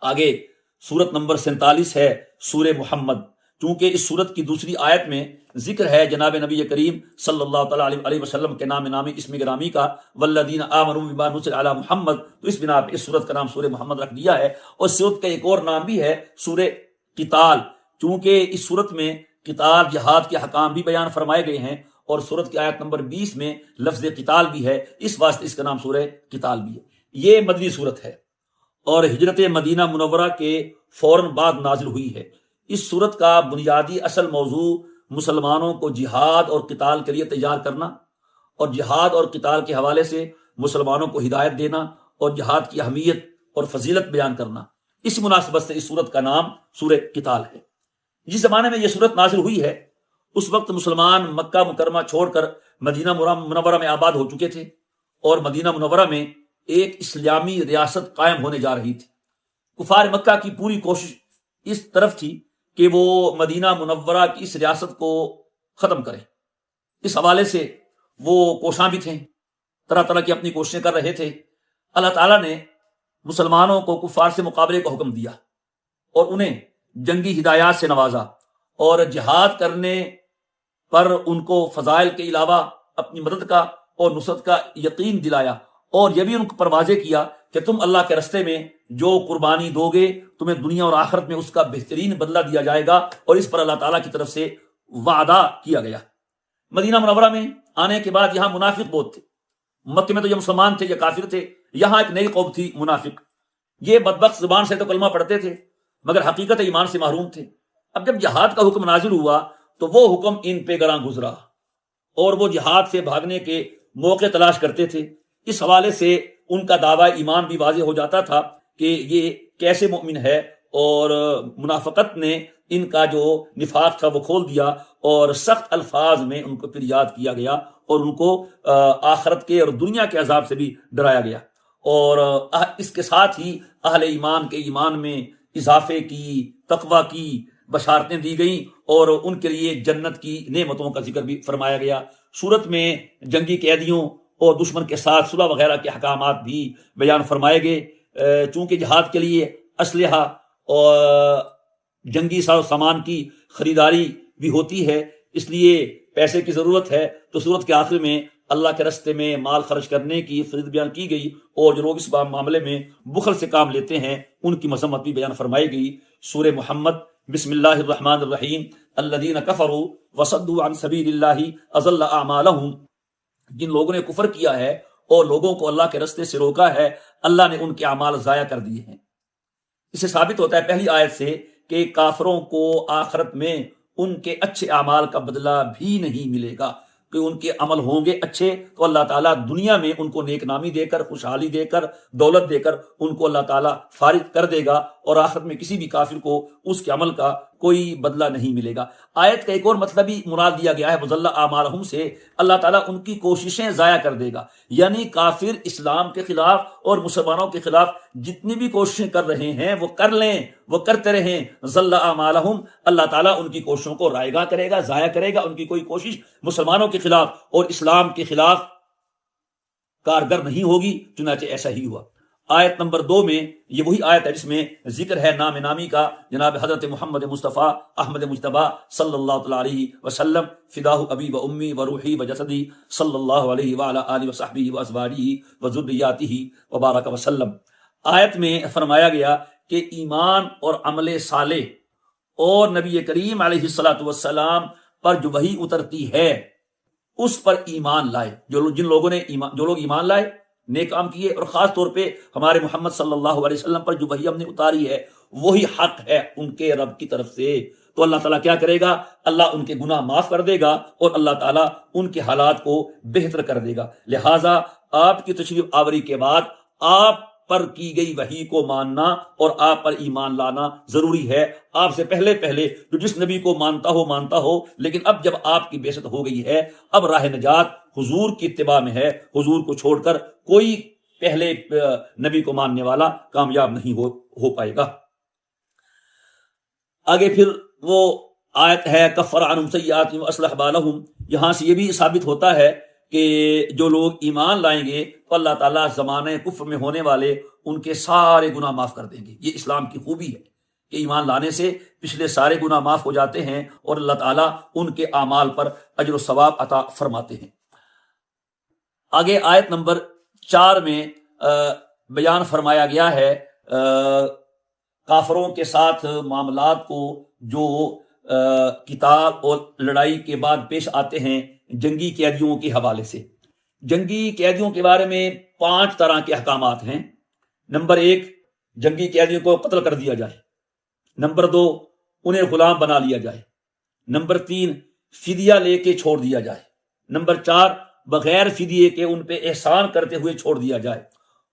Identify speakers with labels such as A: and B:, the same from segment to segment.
A: آگے سورت نمبر 47 ہے سورہ محمد. چونکہ اس سورت کی دوسری آیت میں ذکر ہے جناب نبی کریم صلی اللہ تعالی علیہ وسلم کے نام نامی اسم گرامی کا، والذین آمنوا بما نزل علی محمد، تو اس بنا پہ اس سورت کا نام سورہ محمد رکھ دیا ہے. اور سورت کا ایک اور نام بھی ہے سورہ قتال، چونکہ اس سورت میں قتال جہاد کے حکام بھی بیان فرمائے گئے ہیں، اور سورت کی آیت نمبر 20 میں لفظ قتال بھی ہے، اس واسطے اس کا نام سورہ قتال بھی ہے. یہ مدنی سورت ہے اور ہجرت مدینہ منورہ کے فوراً بعد نازل ہوئی ہے. اس سورت کا بنیادی اصل موضوع مسلمانوں کو جہاد اور قتال کے لیے تیار کرنا، اور جہاد اور قتال کے حوالے سے مسلمانوں کو ہدایت دینا، اور جہاد کی اہمیت اور فضیلت بیان کرنا. اس مناسبت سے اس سورت کا نام سورہ قتال ہے. جس زمانے میں یہ سورت نازل ہوئی ہے اس وقت مسلمان مکہ مکرمہ چھوڑ کر مدینہ منورہ میں آباد ہو چکے تھے، اور مدینہ منورہ میں ایک اسلامی ریاست قائم ہونے جا رہی تھی. کفار مکہ کی پوری کوشش اس طرف تھی کہ وہ مدینہ منورہ کی اس ریاست کو ختم کریں. اس حوالے سے وہ کوشاں بھی تھے، طرح طرح کی اپنی کوششیں کر رہے تھے. اللہ تعالیٰ نے مسلمانوں کو کفار سے مقابلے کا حکم دیا اور انہیں جنگی ہدایات سے نوازا، اور جہاد کرنے پر ان کو فضائل کے علاوہ اپنی مدد کا اور نصرت کا یقین دلایا، اور یہ بھی ان کو پر واضح کیا کہ تم اللہ کے رستے میں جو قربانی دو گے تمہیں دنیا اور آخرت میں اس کا بہترین بدلہ دیا جائے گا، اور اس پر اللہ تعالیٰ کی طرف سے وعدہ کیا گیا. مدینہ منورہ میں آنے کے بعد یہاں منافق بہت تھے. مکے میں تو یہ مسلمان تھے، یہ کافر تھے. یہاں ایک نئی قوم تھی منافق. یہ بدبخت زبان سے تو کلمہ پڑھتے تھے مگر حقیقت ایمان سے محروم تھے. اب جب جہاد کا حکم نازل ہوا تو وہ حکم ان پہ گراں گزرا، اور وہ جہاد سے بھاگنے کے موقع تلاش کرتے تھے. اس حوالے سے ان کا دعویٰ ایمان بھی واضح ہو جاتا تھا کہ یہ کیسے مومن ہے، اور منافقت نے ان کا جو نفاق تھا وہ کھول دیا، اور سخت الفاظ میں ان کو پھر یاد کیا گیا، اور ان کو آخرت کے اور دنیا کے عذاب سے بھی ڈرایا گیا. اور اس کے ساتھ ہی اہل ایمان کے ایمان میں اضافے کی، تقوی کی بشارتیں دی گئیں، اور ان کے لیے جنت کی نعمتوں کا ذکر بھی فرمایا گیا. سورت میں جنگی قیدیوں اور دشمن کے ساتھ صلح وغیرہ کے احکامات بھی بیان فرمائے گئے. چونکہ جہاد کے لیے اسلحہ اور جنگی سامان کی خریداری بھی ہوتی ہے، اس لیے پیسے کی ضرورت ہے. تو سورت کے آخر میں اللہ کے رستے میں مال خرچ کرنے کی فضیلت بیان کی گئی، اور جو لوگ اس معاملے میں بخل سے کام لیتے ہیں ان کی مذمت بھی بیان فرمائی گئی. سورہ محمد. بسم اللہ الرحمن الرحیم. الذین کفروا وصدوا عن سبیل اللہ اضل اعمالهم. جن لوگوں نے کفر کیا ہے اور لوگوں کو اللہ کے رستے سے روکا ہے، اللہ نے ان کے اعمال ضائع کر دیے ہیں. اس سے ثابت ہوتا ہے پہلی آیت سے کہ کافروں کو آخرت میں ان کے اچھے اعمال کا بدلہ بھی نہیں ملے گا. کہ ان کے عمل ہوں گے اچھے تو اللہ تعالیٰ دنیا میں ان کو نیک نامی دے کر، خوشحالی دے کر، دولت دے کر ان کو اللہ تعالیٰ فارغ کر دے گا، اور آخرت میں کسی بھی کافر کو اس کے عمل کا کوئی بدلہ نہیں ملے گا. آیت کا ایک اور مطلب بھی مراد دیا گیا ہے وَضَلَّ أَعْمَالَهُمْ سے، اللہ تعالیٰ ان کی کوششیں ضائع کر دے گا. یعنی کافر اسلام کے خلاف اور مسلمانوں کے خلاف جتنی بھی کوششیں کر رہے ہیں وہ کر لیں، وہ کرتے رہیں. ضَلَّ أَعْمَالَهُمْ، اللہ تعالیٰ ان کی کوششوں کو رائگاں کرے گا، ضائع کرے گا. ان کی کوئی کوشش مسلمانوں کے خلاف اور اسلام کے خلاف کارگر نہیں ہوگی. چنانچہ ایسا ہی ہوا. آیت نمبر 2 میں یہ وہی آیت ہے جس میں ذکر ہے نام نامی کا، جناب حضرت محمد مصطفیٰ احمد مجتبیٰ صلی اللہ تعالی علیہ وسلم، فداہ ابی و امی و روحی و جسدی صلی اللہ علیہ وعلی آلہ وصحبہ و ازواجہ و ذریاتہ وبارک وسلم. آیت میں فرمایا گیا کہ ایمان اور عمل صالح اور نبی کریم علیہ الصلوۃ والسلام پر جو وحی اترتی ہے اس پر ایمان لائے. جن لوگوں نے جو لوگ ایمان لائے، نیک کام کیے، اور خاص طور پہ ہمارے محمد صلی اللہ علیہ وسلم پر جو وحی ہم نے اتاری ہے وہی حق ہے ان کے رب کی طرف سے، تو اللہ تعالیٰ کیا کرے گا؟ اللہ ان کے گناہ معاف کر دے گا، اور اللہ تعالیٰ ان کے حالات کو بہتر کر دے گا. لہٰذا آپ کی تشریف آوری کے بعد آپ پر کی گئی وحی کو ماننا اور آپ پر ایمان لانا ضروری ہے. آپ سے پہلے جو جس نبی کو مانتا ہو، لیکن اب جب آپ کی بعثت ہو گئی ہے، اب راہ نجات حضور کی اتباع میں ہے. حضور کو چھوڑ کر کوئی پہلے نبی کو ماننے والا کامیاب نہیں ہو پائے گا. آگے پھر وہ آیت ہے کفر عنہم سیئاتہم واصلح بالہم. یہاں سے یہ بھی ثابت ہوتا ہے کہ جو لوگ ایمان لائیں گے تو اللہ تعالیٰ زمانۂ کفر میں ہونے والے ان کے سارے گناہ معاف کر دیں گے۔ یہ اسلام کی خوبی ہے کہ ایمان لانے سے پچھلے سارے گناہ معاف ہو جاتے ہیں اور اللہ تعالیٰ ان کے اعمال پر اجر و ثواب عطا فرماتے ہیں۔ آگے آیت نمبر 4 میں بیان فرمایا گیا ہے کافروں کے ساتھ معاملات کو جو قتال اور لڑائی کے بعد پیش آتے ہیں جنگی قیدیوں کے حوالے سے۔ جنگی قیدیوں کے بارے میں 5 طرح کے احکامات ہیں۔ نمبر 1، جنگی قیدیوں کو قتل کر دیا جائے۔ نمبر 2، انہیں غلام بنا لیا جائے۔ نمبر 3، فدیہ لے کے چھوڑ دیا جائے۔ نمبر 4، بغیر فدیے کے ان پہ احسان کرتے ہوئے چھوڑ دیا جائے۔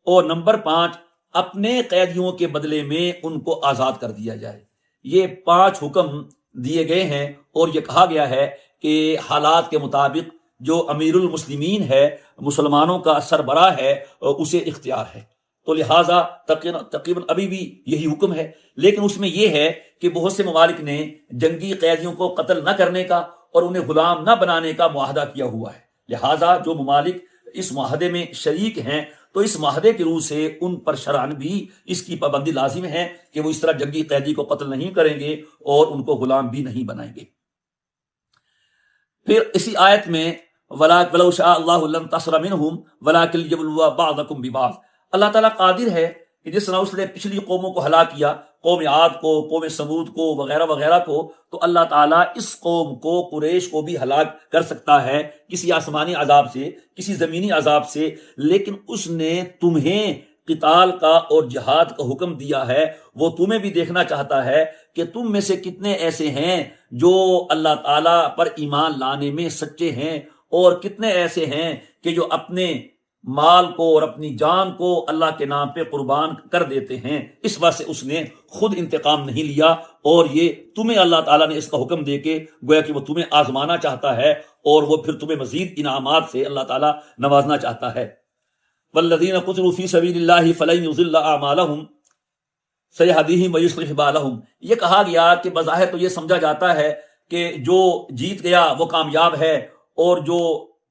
A: اور نمبر 5، اپنے قیدیوں کے بدلے میں ان کو آزاد کر دیا جائے۔ یہ 5 حکم دیے گئے ہیں اور یہ کہا گیا ہے کہ حالات کے مطابق جو امیر المسلمین ہے، مسلمانوں کا سربراہ ہے، اسے اختیار ہے۔ تو لہٰذا تقریباً ابھی بھی یہی حکم ہے، لیکن اس میں یہ ہے کہ بہت سے ممالک نے جنگی قیدیوں کو قتل نہ کرنے کا اور انہیں غلام نہ بنانے کا معاہدہ کیا ہوا ہے۔ لہٰذا جو ممالک اس معاہدے میں شریک ہیں تو اس معاہدے کے روح سے ان پر شرعاً بھی اس کی پابندی لازم ہے کہ وہ اس طرح جنگی قیدی کو قتل نہیں کریں گے اور ان کو غلام بھی نہیں بنائیں گے۔ پھر اسی آیت میں وَلَوْ شَاءَ اللَّهُ لَانتَصَرَ مِنْهُمْ وَلَٰكِن لِيَبْلُوَ بَعْضَكُم بِبَعْضٍ۔ اللہ تعالیٰ قادر ہے کہ جس طرح اس نے پچھلی قوموں کو ہلاک کیا، قوم عاد کو، قوم سمود کو وغیرہ وغیرہ کو، تو اللہ تعالیٰ اس قوم کو، قریش کو بھی ہلاک کر سکتا ہے کسی آسمانی عذاب سے، کسی زمینی عذاب سے، لیکن اس نے تمہیں قتال کا اور جہاد کا حکم دیا ہے۔ وہ تمہیں بھی دیکھنا چاہتا ہے کہ تم میں سے کتنے ایسے ہیں جو اللہ تعالیٰ پر ایمان لانے میں سچے ہیں اور کتنے ایسے ہیں کہ جو اپنے مال کو اور اپنی جان کو اللہ کے نام پہ قربان کر دیتے ہیں۔ اس وجہ سے اس نے خود انتقام نہیں لیا اور یہ تمہیں اللہ تعالیٰ نے اس کا حکم دے کے گویا کہ وہ تمہیں آزمانا چاہتا ہے اور وہ پھر تمہیں مزید انعامات سے اللہ تعالیٰ نوازنا چاہتا ہے۔ والذین قتلوا فی سبیل اللہ فلن یضل اعمالهم سیہدیہم ویصلح بالہم۔ یہ کہا گیا کہ بظاہر تو یہ سمجھا جاتا ہے کہ جو جیت گیا وہ کامیاب ہے اور جو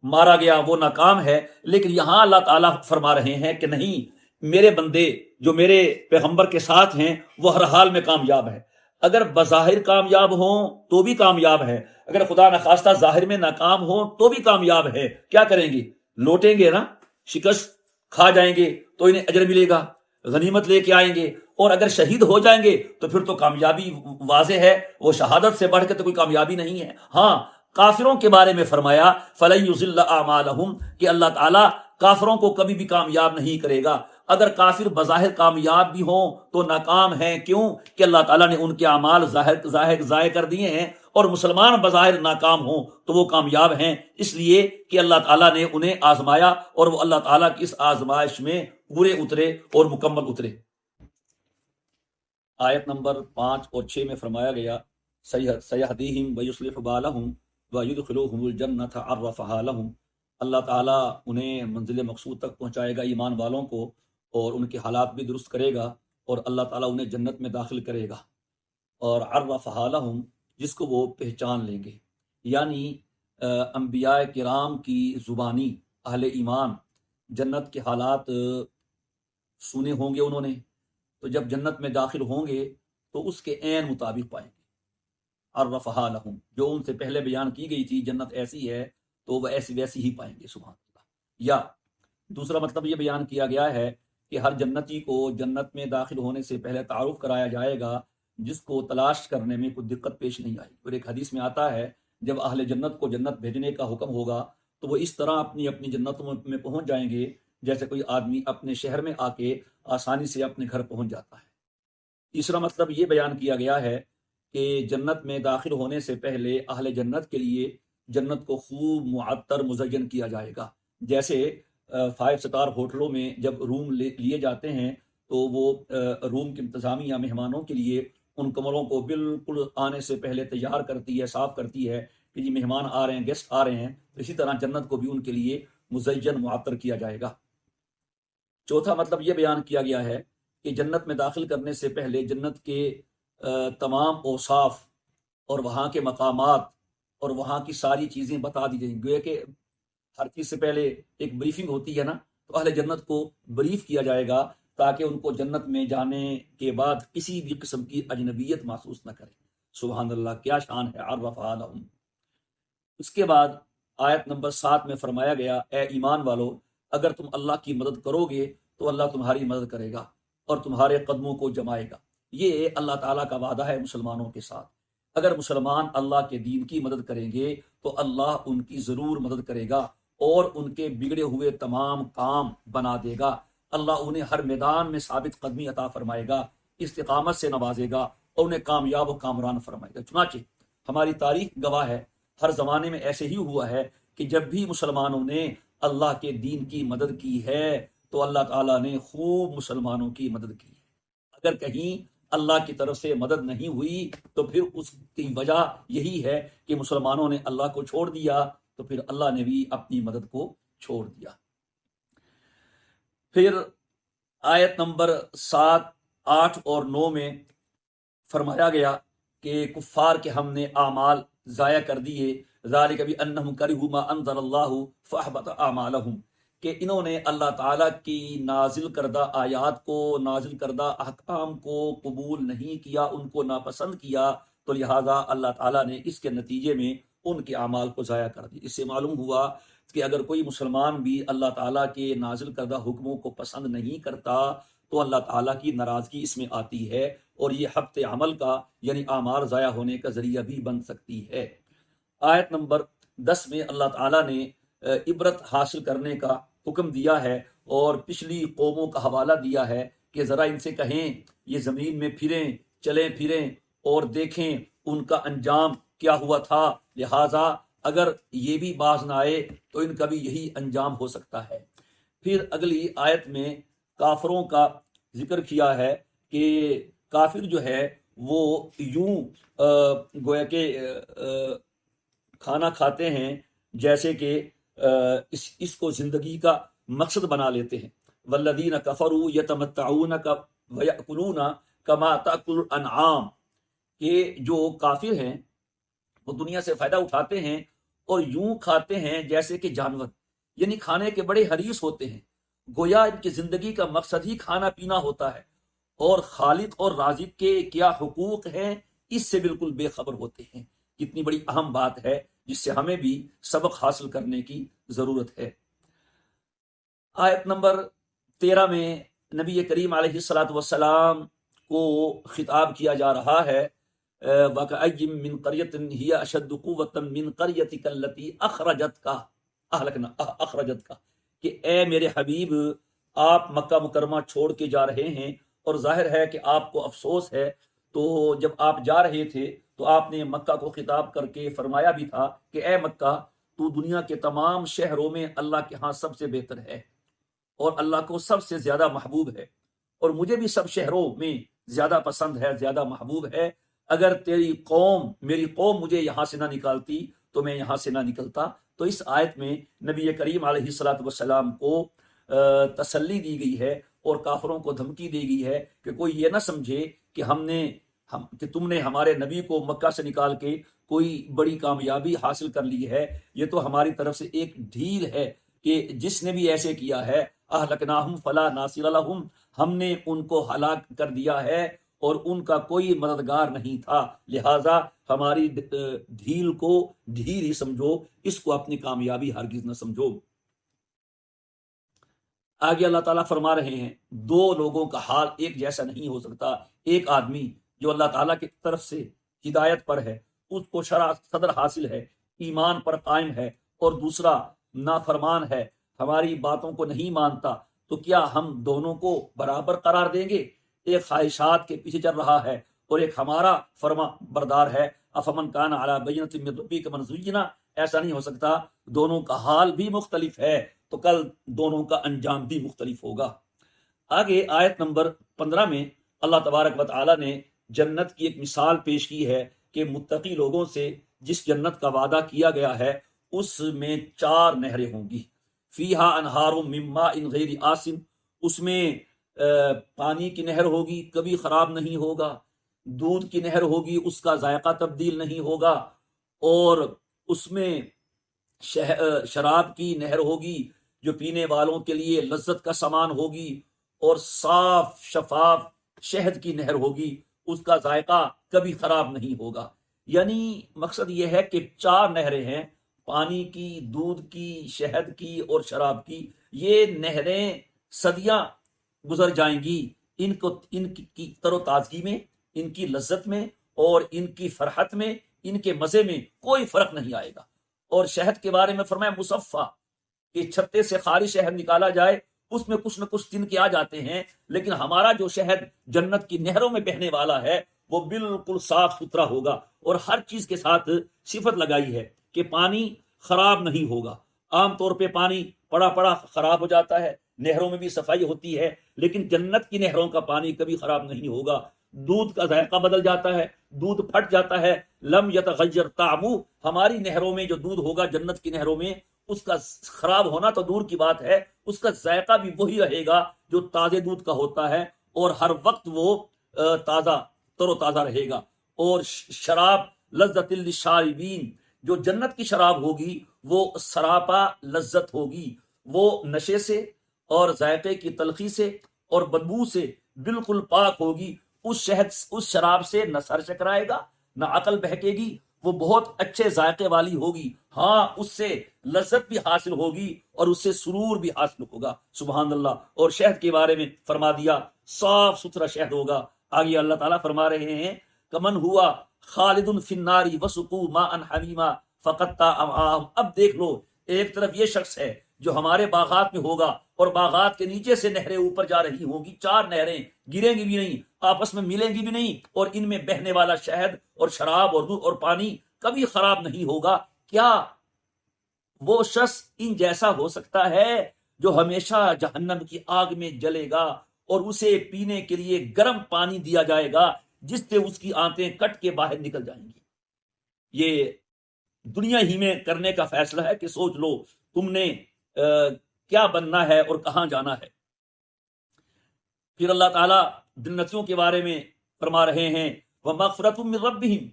A: مارا گیا وہ ناکام ہے، لیکن یہاں اللہ تعالیٰ فرما رہے ہیں کہ نہیں، میرے بندے جو میرے پیغمبر کے ساتھ ہیں وہ ہر حال میں کامیاب ہے۔ اگر بظاہر کامیاب ہوں تو بھی کامیاب ہے، اگر خدا نخواستہ ظاہر میں ناکام ہوں تو بھی کامیاب ہے۔ کیا کریں گے؟ لوٹیں گے نا، شکست کھا جائیں گے تو انہیں اجر ملے گا، غنیمت لے کے آئیں گے، اور اگر شہید ہو جائیں گے تو پھر تو کامیابی واضح ہے، وہ شہادت سے بڑھ کے تو کوئی کامیابی نہیں ہے۔ ہاں، کافروں کے بارے میں فرمایا فَلَن يُضِلَّ أَعْمَالَهُمْ کہ اللہ تعالیٰ کافروں کو کبھی بھی کامیاب نہیں کرے گا۔ اگر کافر بظاہر کامیاب بھی ہوں تو ناکام ہیں، کیوں کہ اللہ تعالیٰ نے ان کے اعمال ضائع کر دیے ہیں، اور مسلمان بظاہر ناکام ہوں تو وہ کامیاب ہیں، اس لیے کہ اللہ تعالیٰ نے انہیں آزمایا اور وہ اللہ تعالیٰ کی اس آزمائش میں پورے اترے اور مکمل اترے۔ آیت نمبر 5 اور 6 میں فرمایا گیا سَيَهْدِيهِمْ وَيُصْلِحُ بَالَهُمْ وَيُدْخِلُهُمُ الْجَنَّةَ عَرَّفَهَا لَهُمْ۔ اللہ تعالیٰ انہیں منزل مقصود تک پہنچائے گا، ایمان والوں کو، اور ان کے حالات بھی درست کرے گا، اور اللہ تعالیٰ انہیں جنت میں داخل کرے گا، اور عَرَّفَهَا لَهُمْ جس کو وہ پہچان لیں گے۔ یعنی انبیاء کرام کی زبانی اہل ایمان جنت کے حالات سنے ہوں گے انہوں نے، تو جب جنت میں داخل ہوں گے تو اس کے عین مطابق پائیں گے۔ عرفہا لہم، جو ان سے پہلے بیان کی گئی تھی جنت ایسی ہے تو وہ ایسی ویسی ہی پائیں گے، سبحان اللہ۔ یا دوسرا مطلب یہ بیان کیا گیا ہے کہ ہر جنتی کو جنت میں داخل ہونے سے پہلے تعارف کرایا جائے گا جس کو تلاش کرنے میں کوئی دقت پیش نہیں آئی۔ اور ایک حدیث میں آتا ہے جب اہل جنت کو جنت بھیجنے کا حکم ہوگا تو وہ اس طرح اپنی اپنی جنتوں میں پہنچ جائیں گے جیسے کوئی آدمی اپنے شہر میں آ کے آسانی سے اپنے گھر پہنچ جاتا ہے۔ تیسرا مطلب یہ بیان کیا گیا ہے کہ جنت میں داخل ہونے سے پہلے اہل جنت کے لیے جنت کو خوب معطر مزین کیا جائے گا۔ جیسے 5 سٹار ہوٹلوں میں جب روم لیے جاتے ہیں تو وہ روم کی انتظامیہ مہمانوں کے لیے ان کمروں کو بالکل آنے سے پہلے تیار کرتی ہے، صاف کرتی ہے کہ جی مہمان آ رہے ہیں، گیسٹ آ رہے ہیں۔ اسی طرح جنت کو بھی ان کے لیے مزین معطر کیا جائے گا۔ چوتھا مطلب یہ بیان کیا گیا ہے کہ جنت میں داخل کرنے سے پہلے جنت کے تمام اوصاف اور وہاں کے مقامات اور وہاں کی ساری چیزیں بتا دی جائیں گے کہ ہر چیز سے پہلے ایک بریفنگ ہوتی ہے نا، تو اہل جنت کو بریف کیا جائے گا تاکہ ان کو جنت میں جانے کے بعد کسی بھی قسم کی اجنبیت محسوس نہ کریں۔ سبحان اللہ، کیا شان ہے، عرفہا لہم۔ اس کے بعد آیت نمبر 7 میں فرمایا گیا، اے ایمان والو، اگر تم اللہ کی مدد کرو گے تو اللہ تمہاری مدد کرے گا اور تمہارے قدموں کو جمائے گا۔ یہ اللہ تعالیٰ کا وعدہ ہے مسلمانوں کے ساتھ۔ اگر مسلمان اللہ کے دین کی مدد کریں گے تو اللہ ان کی ضرور مدد کرے گا اور ان کے بگڑے ہوئے تمام کام بنا دے گا۔ اللہ انہیں ہر میدان میں ثابت قدمی عطا فرمائے گا، استقامت سے نوازے گا اور انہیں کامیاب و کامران فرمائے گا۔ چنانچہ ہماری تاریخ گواہ ہے، ہر زمانے میں ایسے ہی ہوا ہے کہ جب بھی مسلمانوں نے اللہ کے دین کی مدد کی ہے تو اللہ تعالیٰ نے خوب مسلمانوں کی مدد کی ہے۔ اگر کہیں اللہ کی طرف سے مدد نہیں ہوئی تو پھر اس کی وجہ یہی ہے کہ مسلمانوں نے اللہ کو چھوڑ دیا، تو پھر اللہ نے بھی اپنی مدد کو چھوڑ دیا۔ پھر آیت نمبر 7، 8 اور 9 میں فرمایا گیا کہ کفار کے ہم نے اعمال ضائع کر دیے، ذالک بانہم کرہوا ما انزل اللہ فاحبط اعمالہم، کہ انہوں نے اللہ تعالیٰ کی نازل کردہ آیات کو، نازل کردہ احکام کو قبول نہیں کیا، ان کو ناپسند کیا، تو لہٰذا اللہ تعالیٰ نے اس کے نتیجے میں ان کے اعمال کو ضائع کر دیا۔ اس سے معلوم ہوا کہ اگر کوئی مسلمان بھی اللہ تعالیٰ کے نازل کردہ حکموں کو پسند نہیں کرتا تو اللہ تعالیٰ کی ناراضگی اس میں آتی ہے، اور یہ حبط عمل کا یعنی اعمال ضائع ہونے کا ذریعہ بھی بن سکتی ہے۔ آیت نمبر 10 میں اللہ تعالیٰ نے عبرت حاصل کرنے کا حکم دیا ہے اور پچھلی قوموں کا حوالہ دیا ہے کہ ذرا ان سے کہیں یہ زمین میں پھریں، چلیں پھریں اور دیکھیں ان کا انجام کیا ہوا تھا، لہٰذا اگر یہ بھی باز نہ آئے تو ان کا بھی یہی انجام ہو سکتا ہے۔ پھر اگلی آیت میں کافروں کا ذکر کیا ہے کہ کافر جو ہے وہ یوں گویا کہ کھانا کھاتے ہیں جیسے کہ اس کو زندگی کا مقصد بنا لیتے ہیں۔ والذین کفروا یتمتعون ویأکلون کما تأکل الانعام، کہ جو کافر ہیں وہ دنیا سے فائدہ اٹھاتے ہیں اور یوں کھاتے ہیں جیسے کہ جانور، یعنی کھانے کے بڑے حریص ہوتے ہیں، گویا ان کی زندگی کا مقصد ہی کھانا پینا ہوتا ہے، اور خالق اور رازق کے کیا حقوق ہیں اس سے بالکل بے خبر ہوتے ہیں۔ کتنی بڑی اہم بات ہے جس سے ہمیں بھی سبق حاصل کرنے کی ضرورت ہے۔ آیت نمبر 13 میں نبی کریم علیہ السلام کو خطاب کیا جا رہا ہے، وَكَأَيٍّ مِّن قَرْيَةٍ هِيَ أَشَدُّ قُوَّةً مِّن قَرْيَتِكَ الَّتِي أَخْرَجَتْكَ، کہ اے میرے حبیب، آپ مکہ مکرمہ چھوڑ کے جا رہے ہیں، اور ظاہر ہے کہ آپ کو افسوس ہے، تو جب آپ جا رہے تھے تو آپ نے مکہ کو خطاب کر کے فرمایا بھی تھا کہ اے مکہ، تو دنیا کے تمام شہروں میں اللہ کے ہاں سب سے بہتر ہے اور اللہ کو سب سے زیادہ محبوب ہے، اور مجھے بھی سب شہروں میں زیادہ پسند ہے، زیادہ محبوب ہے۔ اگر تیری قوم، میری قوم مجھے یہاں سے نہ نکالتی تو میں یہاں سے نہ نکلتا۔ تو اس آیت میں نبی کریم علیہ السلام کو تسلی دی گئی ہے اور کافروں کو دھمکی دی گئی ہے کہ کوئی یہ نہ سمجھے کہ کہ تم نے ہمارے نبی کو مکہ سے نکال کے کوئی بڑی کامیابی حاصل کر لی ہے۔ یہ تو ہماری طرف سے ایک ڈھیل ہے کہ جس نے بھی ایسے کیا ہے، اہلکناہم فلا ناصر لہم، ہم نے ان کو ہلاک کر دیا ہے اور ان کا کوئی مددگار نہیں تھا، لہٰذا ہماری ڈھیل کو ڈھیل ہی سمجھو، اس کو اپنی کامیابی ہرگز نہ سمجھو۔ آگے اللہ تعالیٰ فرما رہے ہیں، دو لوگوں کا حال ایک جیسا نہیں ہو سکتا۔ ایک آدمی جو اللہ تعالیٰ کی طرف سے ہدایت پر ہے، اس کو شرع صدر حاصل ہے، ایمان پر قائم ہے، اور دوسرا نافرمان ہے، ہماری باتوں کو نہیں مانتا، تو کیا ہم دونوں کو برابر قرار دیں گے؟ ایک خواہشات کے پیچھے چل رہا ہے اور ایک ہمارا فرما بردار ہے۔ افمن کان علی بینۃ من ربہ کمن زینا، ایسا نہیں ہو سکتا، دونوں کا حال بھی مختلف ہے تو کل دونوں کا انجام بھی مختلف ہوگا۔ آگے آیت نمبر 15 میں اللہ تبارک و تعالی نے جنت کی ایک مثال پیش کی ہے کہ متقی لوگوں سے جس جنت کا وعدہ کیا گیا ہے اس میں 4 نہریں ہوں گی، فیہا انہار من ماء غیر آسن، اس میں پانی کی نہر ہوگی، کبھی خراب نہیں ہوگا، دودھ کی نہر ہوگی، اس کا ذائقہ تبدیل نہیں ہوگا، اور اس میں شراب کی نہر ہوگی جو پینے والوں کے لیے لذت کا سامان ہوگی، اور صاف شفاف شہد کی نہر ہوگی، اس کا ذائقہ کبھی خراب نہیں ہوگا۔ یعنی مقصد یہ ہے کہ 4 نہریں ہیں، پانی کی، دودھ کی، شہد کی اور شراب کی۔ یہ نہریں صدیاں گزر جائیں گی، ان کی تر و تازگی میں، ان کی لذت میں اور ان کی فرحت میں، ان کے مزے میں کوئی فرق نہیں آئے گا۔ اور شہد کے بارے میں فرمایا مصفا، کہ چھتے سے خالی شہد نکالا جائے اس میں کچھ نہ کچھ تنکے آ جاتے ہیں، لیکن ہمارا جو شہد جنت کی نہروں میں بہنے والا ہے وہ بالکل صاف ستھرا ہوگا۔ اور ہر چیز کے ساتھ صفت لگائی ہے کہ پانی خراب نہیں ہوگا۔ عام طور پہ پانی پڑا پڑا خراب ہو جاتا ہے، نہروں میں بھی صفائی ہوتی ہے، لیکن جنت کی نہروں کا پانی کبھی خراب نہیں ہوگا۔ دودھ کا ذائقہ بدل جاتا ہے، دودھ پھٹ جاتا ہے، لم یتغیر طعمو، ہماری نہروں میں جو دودھ ہوگا جنت کی نہروں میں، اس کا خراب ہونا تو دور کی بات ہے، اس کا ذائقہ بھی وہی رہے گا جو تازے دودھ کا ہوتا ہے، اور ہر وقت وہ تازہ تر و تازہ رہے گا۔ اور شراب لذت للشاربین، جو جنت کی شراب ہوگی وہ سراپا لذت ہوگی، وہ نشے سے اور ذائقے کی تلخی سے اور بدبو سے بالکل پاک ہوگی۔ اس شراب سے نہ سر چکرائے گا، نہ عقل بہکے گی، وہ بہت اچھے ذائقے والی ہوگی۔ ہاں، اس سے لذت بھی حاصل ہوگی اور اس سے سرور بھی حاصل ہوگا۔ سبحان اللہ۔ اور شہد کے بارے میں فرما دیا صاف ستھرا شہد ہوگا۔ آگے اللہ تعالیٰ فرما رہے ہیں کمن ہوا خالد فی النار وسقوا ماء حمیما فقطع امعاءهم۔ اب دیکھ لو، ایک طرف یہ شخص ہے جو ہمارے باغات میں ہوگا اور باغات کے نیچے سے نہریں اوپر جا رہی ہوں گی، 4 نہریں گریں گی بھی نہیں، آپس میں ملیں گی بھی نہیں، اور ان میں بہنے والا شہد اور شراب اور دودھ اور پانی کبھی خراب نہیں ہوگا۔ کیا وہ شخص ان جیسا ہو سکتا ہے جو ہمیشہ جہنم کی آگ میں جلے گا اور اسے پینے کے لیے گرم پانی دیا جائے گا جس سے اس کی آنتیں کٹ کے باہر نکل جائیں گی؟ یہ دنیا ہی میں کرنے کا فیصلہ ہے کہ سوچ لو تم نے کیا بننا ہے اور کہاں جانا ہے۔ پھر اللہ تعالیٰ جنتیوں کے بارے میں فرما رہے ہیں وَمَغْفِرَةٌ مِّن رَبِّهِمْ،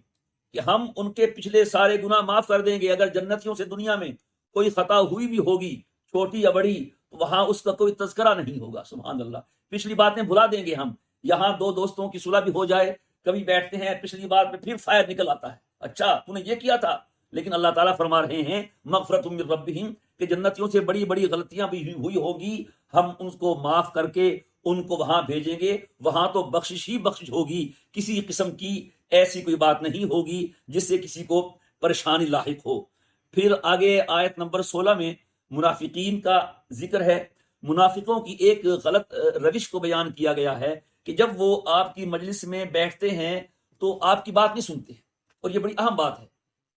A: کہ ہم ان کے پچھلے سارے گناہ معاف کر دیں گے۔ اگر جنتیوں سے دنیا میں کوئی خطا ہوئی بھی ہوگی، چھوٹی یا بڑی، تو وہاں اس کا کوئی تذکرہ نہیں ہوگا۔ سبحان اللہ۔ پچھلی باتیں بھلا دیں گے ہم۔ یہاں 2 دوستوں کی صلح بھی ہو جائے، کبھی بیٹھتے ہیں، پچھلی بات پہ پھر فائر نکل آتا ہے، اچھا تو نے یہ کیا تھا۔ لیکن اللہ تعالیٰ فرما رہے ہیں مغفرۃ من ربہم، کہ جنتیوں سے بڑی بڑی غلطیاں بھی ہوئی ہوگی، ہم ان کو معاف کر کے ان کو وہاں بھیجیں گے۔ وہاں تو بخشش ہی بخشش ہوگی، کسی قسم کی ایسی کوئی بات نہیں ہوگی جس سے کسی کو پریشانی لاحق ہو۔ پھر آگے آیت نمبر 16 میں منافقین کا ذکر ہے۔ منافقوں کی ایک غلط روش کو بیان کیا گیا ہے کہ جب وہ آپ کی مجلس میں بیٹھتے ہیں تو آپ کی بات نہیں سنتے، اور یہ بڑی اہم بات ہے۔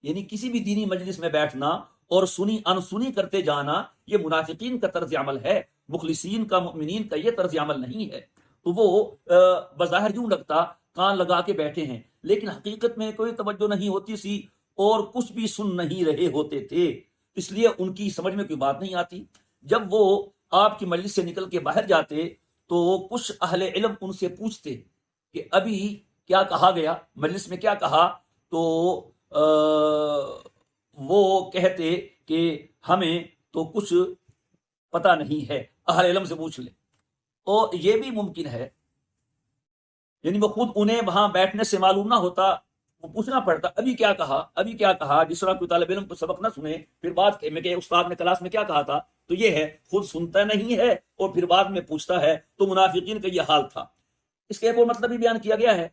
A: یعنی کسی بھی دینی مجلس میں بیٹھنا اور سنی انسنی کرتے جانا یہ منافقین کا طرز عمل ہے، مخلصین کا، مؤمنین کا یہ طرز عمل نہیں ہے۔ تو وہ بظاہر یوں لگتا کان لگا کے بیٹھے ہیں، لیکن حقیقت میں کوئی توجہ نہیں ہوتی سی اور کچھ بھی سن نہیں رہے ہوتے تھے، اس لیے ان کی سمجھ میں کوئی بات نہیں آتی۔ جب وہ آپ کی مجلس سے نکل کے باہر جاتے تو کچھ اہل علم ان سے پوچھتے کہ ابھی کیا کہا گیا، مجلس میں کیا کہا، تو وہ کہتے کہ ہمیں تو کچھ پتہ نہیں ہے، اہل علم سے پوچھ لیں۔ اور یہ بھی ممکن ہے، یعنی وہ خود انہیں وہاں بیٹھنے سے معلوم نہ ہوتا، وہ پوچھنا پڑتا ابھی کیا کہا، ابھی کیا کہا۔ جس طرح کوئی طالب علم کو سبق نہ سنے پھر بات میں کہ استاد نے کلاس میں کیا کہا تھا، تو یہ ہے خود سنتا نہیں ہے اور پھر بعد میں پوچھتا ہے۔ تو منافقین کا یہ حال تھا۔ اس کا ایک اور مطلب بھی بیان کیا گیا ہے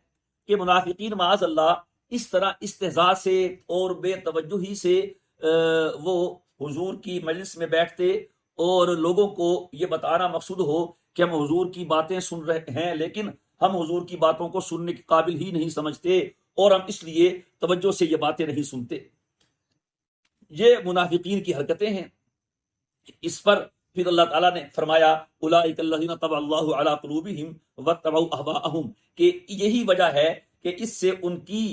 A: کہ منافقین معاذ اللہ اس طرح استہزاء سے اور بے توجہی سے وہ حضور کی مجلس میں بیٹھتے اور لوگوں کو یہ بتانا مقصود ہو کہ ہم حضور کی باتیں سن رہے ہیں، لیکن ہم حضور کی باتوں کو سننے کے قابل ہی نہیں سمجھتے اور ہم اس لیے توجہ سے یہ باتیں نہیں سنتے۔ یہ منافقین کی حرکتیں ہیں۔ اس پر پھر اللہ تعالیٰ نے فرمایا اولئک الذین طبع اللہ علی قلوبہم واتبعوا اہواءہم، کہ یہی وجہ ہے کہ اس سے ان کی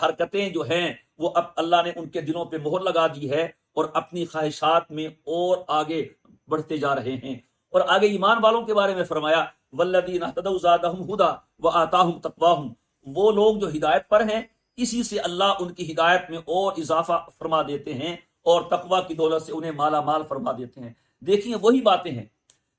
A: حرکتیں جو ہیں وہ اب اللہ نے ان کے دلوں پہ مہر لگا دی ہے اور اپنی خواہشات میں اور آگے بڑھتے جا رہے ہیں۔ اور آگے ایمان والوں کے بارے میں فرمایا والذین اہتدوا زادہم ھدی وآتاہم تقواہم، وہ لوگ جو ہدایت پر ہیں اسی سے اللہ ان کی ہدایت میں اور اضافہ فرما دیتے ہیں اور تقوی کی دولت سے انہیں مالا مال فرما دیتے ہیں۔ دیکھیے وہی باتیں ہیں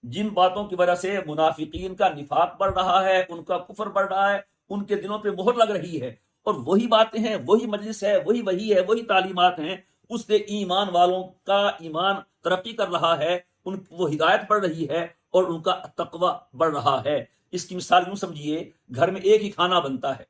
A: جن باتوں کی وجہ سے منافقین کا نفاق بڑھ رہا ہے، ان کا کفر بڑھ رہا ہے، ان کے دلوں پہ مہر لگ رہی ہے، اور وہی باتیں ہیں، وہی مجلس ہے، وہی ہے، وہی تعلیمات ہیں، اس سے ایمان والوں کا ایمان ترقی کر رہا ہے، وہ ہدایت بڑھ رہی ہے اور ان کا تقوی بڑھ رہا ہے۔ اس کی مثال یوں سمجھیے، گھر میں ایک ہی کھانا بنتا ہے،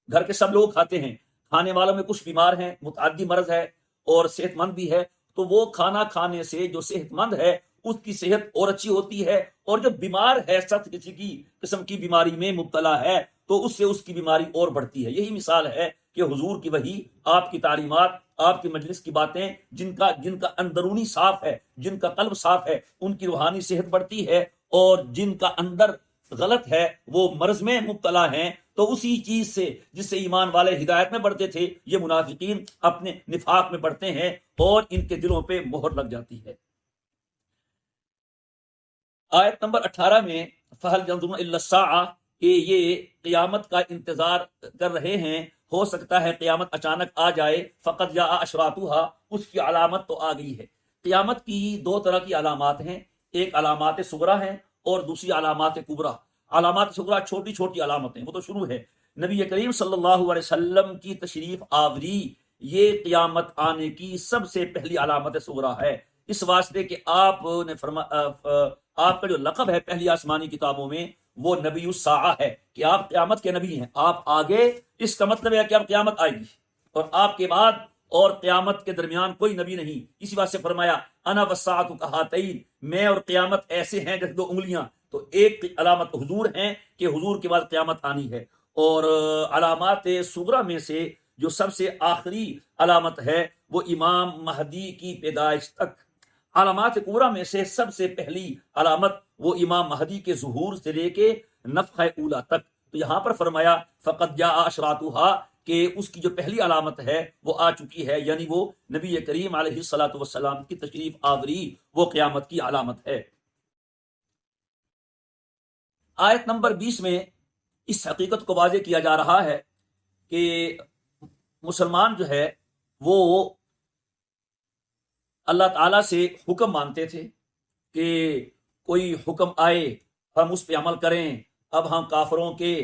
A: گھر کے سب لوگ کھاتے ہیں، کھانے والوں میں کچھ بیمار ہیں، متعدی مرض ہے اور صحت مند بھی ہے، تو وہ کھانا کھانے سے جو صحت مند ہے اس کی صحت اور اچھی ہوتی ہے، اور جو بیمار ہے، سخت کسی کی قسم کی بیماری میں مبتلا ہے، تو اس سے اس کی بیماری اور بڑھتی ہے۔ یہی مثال ہے کہ حضور کی وحی، آپ کی تعلیمات، آپ کی مجلس کی باتیں، جن کا اندرونی صاف ہے، جن کا قلب صاف ہے، ان کی روحانی صحت بڑھتی ہے، اور جن کا اندر غلط ہے، وہ مرض میں مبتلا ہیں، تو اسی چیز سے جس سے ایمان والے ہدایت میں بڑھتے تھے، یہ منافقین اپنے نفاق میں بڑھتے ہیں اور ان کے دلوں پہ مہر لگ جاتی ہے۔ آیت نمبر 18 میں فَهَلْ يَنظُرُونَ إِلَّا السَّاعَةَ، کہ یہ قیامت کا انتظار کر رہے ہیں، ہو سکتا ہے قیامت اچانک آ جائے، فَقَدْ جَاءَ أَشْرَاطُهَا، اس کی علامت تو آ گئی ہے۔ قیامت کی دو طرح کی علامات ہیں، ایک علامات صغریٰ ہیں اور دوسری علامات کبریٰ۔ علامات صغریٰ چھوٹی چھوٹی علامتیں، وہ تو شروع ہے۔ نبی کریم صلی اللہ علیہ وسلم کی تشریف آوری یہ قیامت آنے کی سب سے پہلی علامت صغریٰ ہے، اس واسطے کہ آپ نے آپ کا جو لقب ہے پہلی آسمانی کتابوں میں، وہ نبی الساعہ ہے، کہ آپ قیامت کے نبی ہیں، آپ آگے، اس کا مطلب ہے کہ اب قیامت آئے گی، اور آپ کے بعد اور قیامت کے درمیان کوئی نبی نہیں۔ اسی بات سے فرمایا انا والساعۃ کہاتین، میں اور قیامت ایسے ہیں جیسے دو انگلیاں۔ تو ایک علامت حضور ہیں کہ حضور کے بعد قیامت آنی ہے، اور علامات صغریٰ میں سے جو سب سے آخری علامت ہے وہ امام مہدی کی پیدائش تک۔ علامات کبریٰ میں سے سب سے پہلی علامت وہ امام مہدی کے ظہور سے لے کے نفخہ اولیٰ تک۔ تو یہاں پر فرمایا فقد جاء اشراطها، کہ اس کی جو پہلی علامت ہے وہ آ چکی ہے، یعنی وہ نبی کریم علیہ الصلوۃ والسلام کی تشریف آوری، وہ قیامت کی علامت ہے۔ آیت نمبر 20 میں اس حقیقت کو واضح کیا جا رہا ہے کہ مسلمان جو ہے وہ اللہ تعالیٰ سے حکم مانتے تھے کہ کوئی حکم آئے ہم اس پہ عمل کریں۔ اب ہم کافروں کے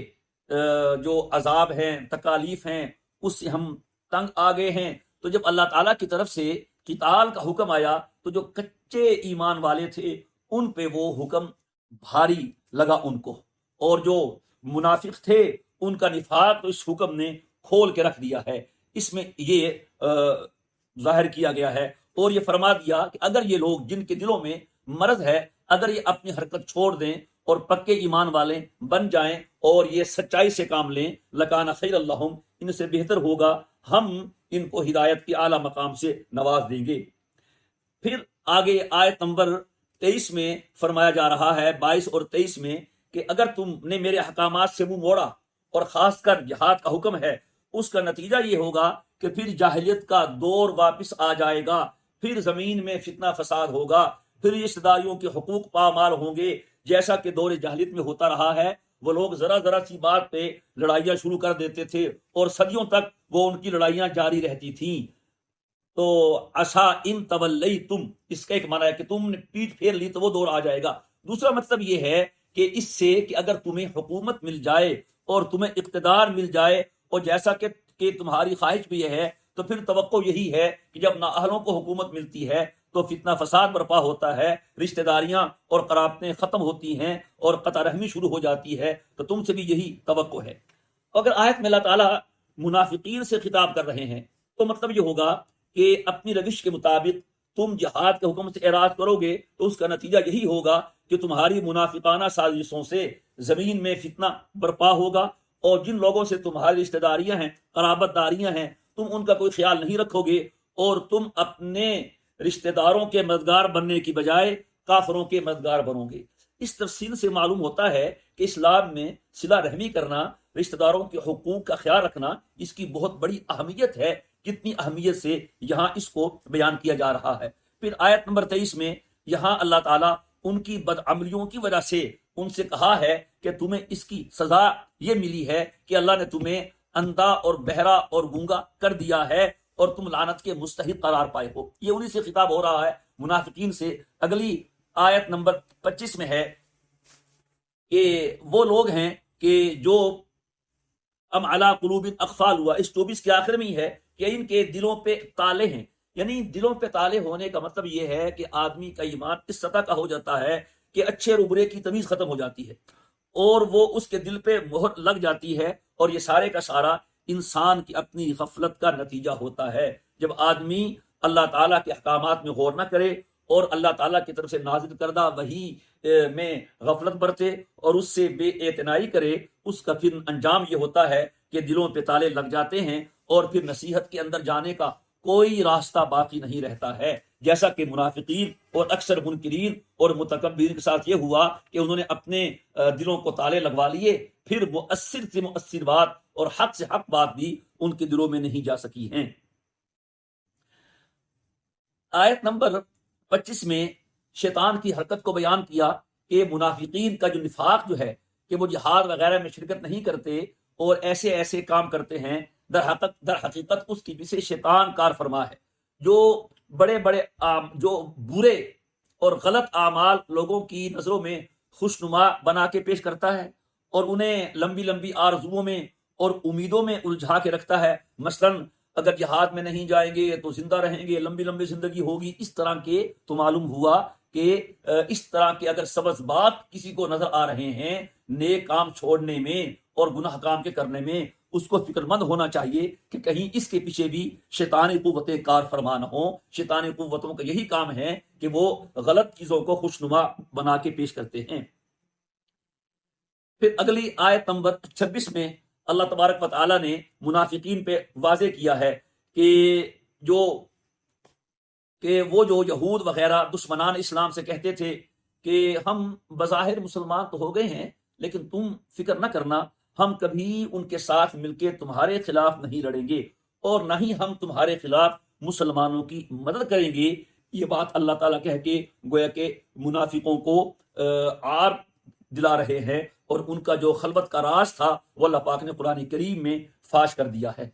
A: جو عذاب ہیں، تکالیف ہیں، اس سے ہم تنگ آ گئے ہیں۔ تو جب اللہ تعالیٰ کی طرف سے قتال کا حکم آیا تو جو کچے ایمان والے تھے ان پہ وہ حکم بھاری لگا ان کو، اور جو منافق تھے ان کا نفاق تو اس حکم نے کھول کے رکھ دیا ہے۔ اس میں یہ ظاہر کیا گیا ہے اور یہ فرما دیا کہ اگر یہ لوگ جن کے دلوں میں مرض ہے، اگر یہ اپنی حرکت چھوڑ دیں اور پکے ایمان والے بن جائیں اور یہ سچائی سے کام لیں، لکان خیر اللہم، ان سے بہتر ہوگا، ہم ان کو ہدایت کی اعلیٰ مقام سے نواز دیں گے۔ پھر آگے آیت نمبر 23 میں فرمایا جا رہا ہے، 22 اور 23 میں، کہ اگر تم نے میرے احکامات سے منہ موڑا، اور خاص کر جہاد کا حکم ہے، اس کا نتیجہ یہ ہوگا کہ پھر جاہلیت کا دور واپس آ جائے گا، پھر زمین میں فتنہ فساد ہوگا، پھر رشتہ داریوں کے حقوق پامال ہوں گے، جیسا کہ دور جاہلیت میں ہوتا رہا ہے۔ وہ لوگ ذرا ذرا سی بات پہ لڑائیاں شروع کر دیتے تھے اور صدیوں تک وہ ان کی لڑائیاں جاری رہتی تھیں۔ تو عسا ان تولیتم، اس کا ایک معنی ہے کہ تم نے پیٹھ پھیر لی تو وہ دور آ جائے گا۔ دوسرا مطلب یہ ہے کہ اس سے کہ اگر تمہیں حکومت مل جائے اور تمہیں اقتدار مل جائے، اور جیسا کہ تمہاری خواہش بھی یہ ہے، تو پھر توقع یہی ہے کہ جب نااہلوں کو حکومت ملتی ہے تو فتنہ فساد برپا ہوتا ہے، رشتہ داریاں اور قرابتیں ختم ہوتی ہیں اور قطع رحمی شروع ہو جاتی ہے۔ تو تم سے بھی یہی توقع ہے۔ اگر آیت میں اللہ تعالیٰ منافقین سے خطاب کر رہے ہیں تو مطلب یہ ہوگا کہ اپنی روش کے مطابق تم جہاد کے حکم سے اعراض کرو گے تو اس کا نتیجہ یہی ہوگا کہ تمہاری منافقانہ سازشوں سے زمین میں فتنہ برپا ہوگا، اور جن لوگوں سے تمہاری رشتہ داریاں ہیں، قرابت داریاں ہیں، تم ان کا کوئی خیال نہیں رکھو گے، اور تم اپنے رشتہ داروں کے مددگار بننے کی بجائے کافروں کے مددگار بنو گے۔ اس تفصیل سے معلوم ہوتا ہے کہ اسلام میں صلہ رحمی کرنا، رشتہ داروں کے حقوق کا خیال رکھنا، اس کی بہت بڑی اہمیت ہے، کتنی اہمیت سے یہاں اس کو بیان کیا جا رہا ہے۔ پھر آیت نمبر 23 میں یہاں اللہ تعالیٰ ان کی بدعملیوں کی وجہ سے ان سے کہا ہے کہ تمہیں اس کی سزا یہ ملی ہے کہ اللہ نے تمہیں اندھا اور بہرا اور گونگا کر دیا ہے، اور تم لعنت کے مستحق قرار پائے ہو. یہ انہی سے خطاب ہو رہا ہے، منافقین سے. اگلی آیت نمبر 25 میں ہے کہ وہ لوگ ہیں کہ جو ام علی قلوب اقفال ہوا، اس 24 کے آخر میں ہی ہے کہ ان کے دلوں پہ تالے ہیں. یعنی دلوں پہ تالے ہونے کا مطلب یہ ہے کہ آدمی کا ایمان اس سطح کا ہو جاتا ہے کہ اچھے اور برے کی تمیز ختم ہو جاتی ہے اور وہ اس کے دل پہ مہر لگ جاتی ہے. اور یہ سارے کا سارا انسان کی اپنی غفلت کا نتیجہ ہوتا ہے. جب آدمی اللہ تعالیٰ کے احکامات میں غور نہ کرے اور اللہ تعالیٰ کی طرف سے نازل کردہ وحی میں غفلت برتے اور اس سے بے اعتنائی کرے، اس کا پھر انجام یہ ہوتا ہے کہ دلوں پہ تالے لگ جاتے ہیں اور پھر نصیحت کے اندر جانے کا کوئی راستہ باقی نہیں رہتا ہے. جیسا کہ منافقین اور اکثر منکرین اور متکبرین کے ساتھ یہ ہوا کہ انہوں نے اپنے دلوں کو تالے لگوا لیے، پھر مؤثر سے مؤثر بات اور حق سے حق بات بھی ان کے دلوں میں نہیں جا سکی ہیں. آیت نمبر 25 میں شیطان کی حرکت کو بیان کیا کہ منافقین کا جو نفاق جو ہے کہ وہ جہاد وغیرہ میں شرکت نہیں کرتے اور ایسے ایسے کام کرتے ہیں، در حقیقت اس کی پیچھے شیطان کار فرما ہے جو بڑے بڑے جو برے اور غلط اعمال لوگوں کی نظروں میں خوشنما بنا کے پیش کرتا ہے اور انہیں لمبی لمبی آرزوؤں میں اور امیدوں میں الجھا کے رکھتا ہے. مثلاً اگر جہاد میں نہیں جائیں گے تو زندہ رہیں گے، لمبی لمبی زندگی ہوگی. اس طرح کے تو معلوم ہوا کہ اس طرح کے اگر سبز بات کسی کو نظر آ رہے ہیں نیک کام چھوڑنے میں اور گناہ کام کے کرنے میں، اس کو فکر مند ہونا چاہیے کہ کہیں اس کے پیچھے بھی شیطانی قوتیں کار فرما نہ ہوں. شیطانی قوتوں کا یہی کام ہے کہ وہ غلط چیزوں کو خوشنما بنا کے پیش کرتے ہیں. پھر اگلی آیت نمبر 26 میں اللہ تبارک و تعالیٰ نے منافقین پہ واضح کیا ہے کہ وہ جو یہود وغیرہ دشمنان اسلام سے کہتے تھے کہ ہم بظاہر مسلمان تو ہو گئے ہیں لیکن تم فکر نہ کرنا، ہم کبھی ان کے ساتھ مل کے تمہارے خلاف نہیں لڑیں گے اور نہ ہی ہم تمہارے خلاف مسلمانوں کی مدد کریں گے. یہ بات اللہ تعالیٰ کہہ کے گویا کہ منافقوں کو عار دلا رہے ہیں اور ان کا جو خلوت کا راز تھا وہ اللہ پاک نے قرآن کریم میں فاش کر دیا ہے.